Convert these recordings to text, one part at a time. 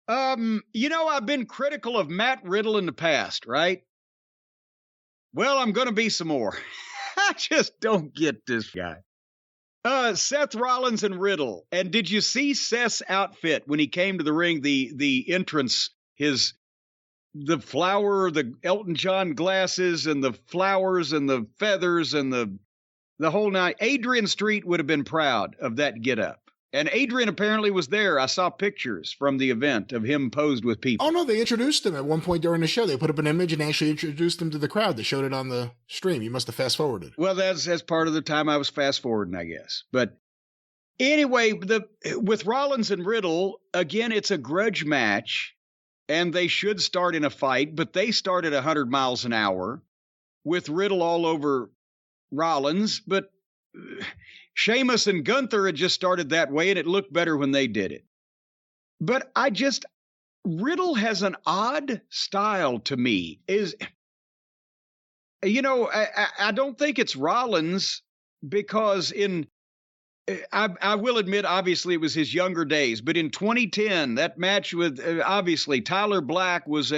I've been critical of Matt Riddle in the past, right? Well, I'm going to be some more. I just don't get this guy. Seth Rollins and Riddle. And did you see Seth's outfit when he came to the ring? The entrance, the flower, the Elton John glasses, and the flowers, and the feathers, and the whole night. Adrian Street would have been proud of that getup. And Adrian apparently was there. I saw pictures from the event of him posed with people. Oh, no, they introduced him at one point during the show. They put up an image and actually introduced him to the crowd. They showed it on the stream. You must have fast-forwarded. Well, that's part of the time I was fast-forwarding, I guess. But anyway, with Rollins and Riddle, again, it's a grudge match, and they should start in a fight, but they start at 100 miles an hour with Riddle all over Rollins, but Sheamus and Gunther had just started that way, and it looked better when they did it. But Riddle has an odd style to me. I don't think it's Rollins, because I will admit, obviously, it was his younger days, but in 2010, that match with, obviously, Tyler Black was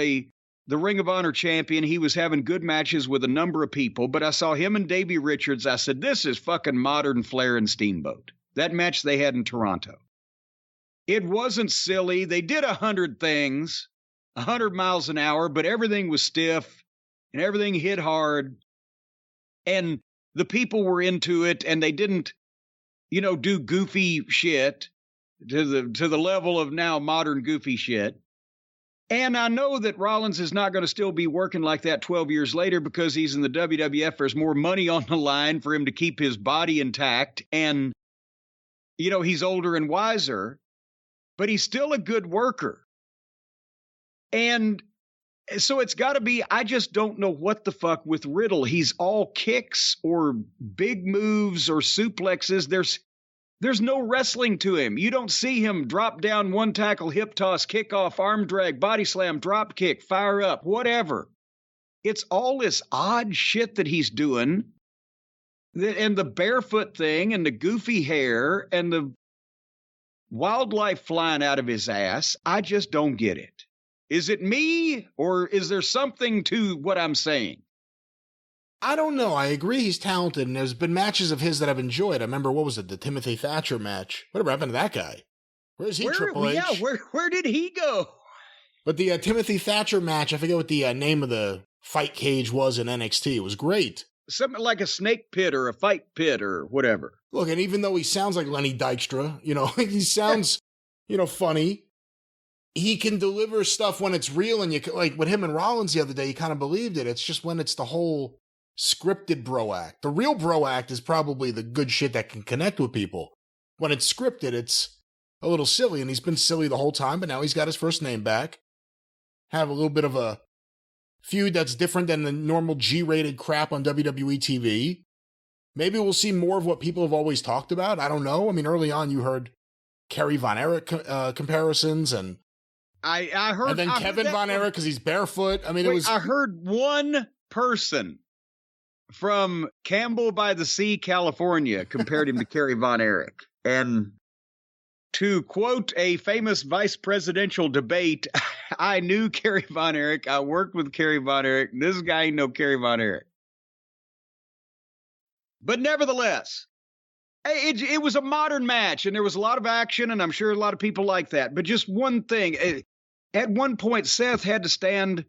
the Ring of Honor champion. He was having good matches with a number of people, but I saw him and Davey Richards. I said, this is fucking modern Flair and Steamboat. That match they had in Toronto. It wasn't silly. They did 100 things, 100 miles an hour, but everything was stiff and everything hit hard. And the people were into it, and they didn't, do goofy shit to the level of now modern goofy shit. And I know that Rollins is not going to still be working like that 12 years later because he's in the WWF. There's more money on the line for him to keep his body intact. And, he's older and wiser, but he's still a good worker. And so it's got to be, I just don't know what the fuck with Riddle. He's all kicks or big moves or suplexes. There's no wrestling to him. You don't see him drop down, one tackle, hip toss, kick off, arm drag, body slam, drop kick, fire up, whatever. It's all this odd shit that he's doing. And the barefoot thing and the goofy hair and the wildlife flying out of his ass. I just don't get it. Is it me, or is there something to what I'm saying? I don't know. I agree he's talented, and there's been matches of his that I've enjoyed. I remember, what was it, the Timothy Thatcher match? Whatever happened to that guy? Where's he, Triple H? Yeah, where did he go? But the Timothy Thatcher match, I forget what the name of the fight cage was in NXT. It was great. Something like a snake pit or a fight pit or whatever. Look, and even though he sounds like Lenny Dykstra, he sounds, funny. He can deliver stuff when it's real, and like with him and Rollins the other day, you kind of believed it. It's just when it's the whole scripted bro act. The real bro act is probably the good shit that can connect with people. When it's scripted, it's a little silly, and he's been silly the whole time, but now he's got his first name back. Have a little bit of a feud that's different than the normal G-rated crap on WWE TV. Maybe we'll see more of what people have always talked about. I don't know. I mean, early on, you heard Kerry Von Erich comparisons, and I heard, and then Kevin Von Erich because he's barefoot. I mean, I heard one person from Campbell by the Sea, California, compared him to Kerry Von Erich. And to quote a famous vice presidential debate, I knew Kerry Von Erich. I worked with Kerry Von Erich. This guy ain't no Kerry Von Erich. But nevertheless, it was a modern match, and there was a lot of action, and I'm sure a lot of people like that. But just one thing. At one point, Seth had to stand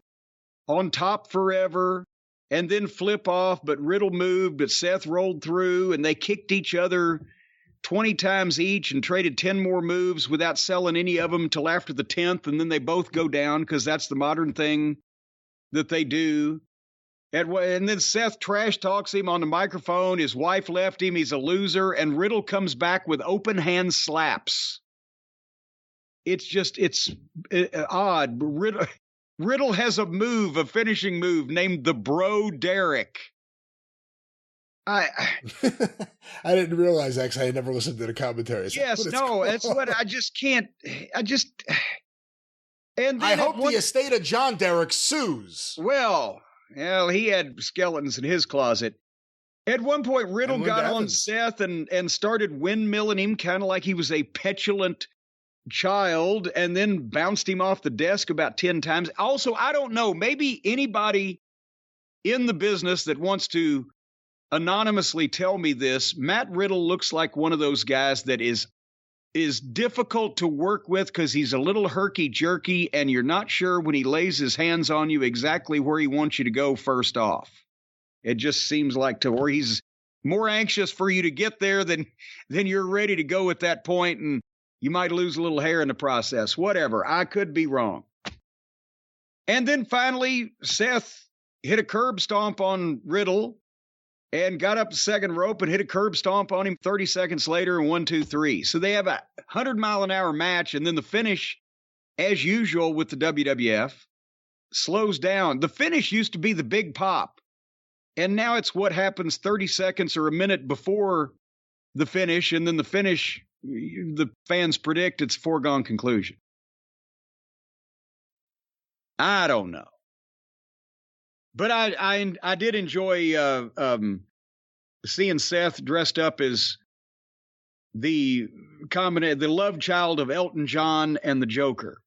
on top forever and then flip off, but Riddle moved, but Seth rolled through, and they kicked each other 20 times each and traded 10 more moves without selling any of them till after the 10th, and then they both go down because that's the modern thing that they do. And then Seth trash talks him on the microphone. His wife left him. He's a loser, and Riddle comes back with open hand slaps. It's odd. Riddle has a finishing move named the Bro Derek. I didn't realize that because I had never listened to the commentaries. Yes, no, that's what I just can't. And I hope the estate of John Derek sues. Well, he had skeletons in his closet. At one point, Riddle got on Seth and started windmilling him, kind of like he was a petulant child and then bounced him off the desk about 10 times. Also, I don't know, maybe anybody in the business that wants to anonymously tell me this, Matt Riddle looks like one of those guys that is difficult to work with because he's a little herky-jerky and you're not sure when he lays his hands on you exactly where he wants you to go first off. It just seems like or he's more anxious for you to get there than you're ready to go at that point, and you might lose a little hair in the process. Whatever. I could be wrong. And then finally, Seth hit a curb stomp on Riddle and got up the second rope and hit a curb stomp on him 30 seconds later, and 1, 2, 3. So they have a 100-mile-an-hour match, and then the finish, as usual with the WWF, slows down. The finish used to be the big pop, and now it's what happens 30 seconds or a minute before the finish, and then the finish, the fans predict it's a foregone conclusion. I don't know. But I did enjoy seeing Seth dressed up as the love child of Elton John and the Joker.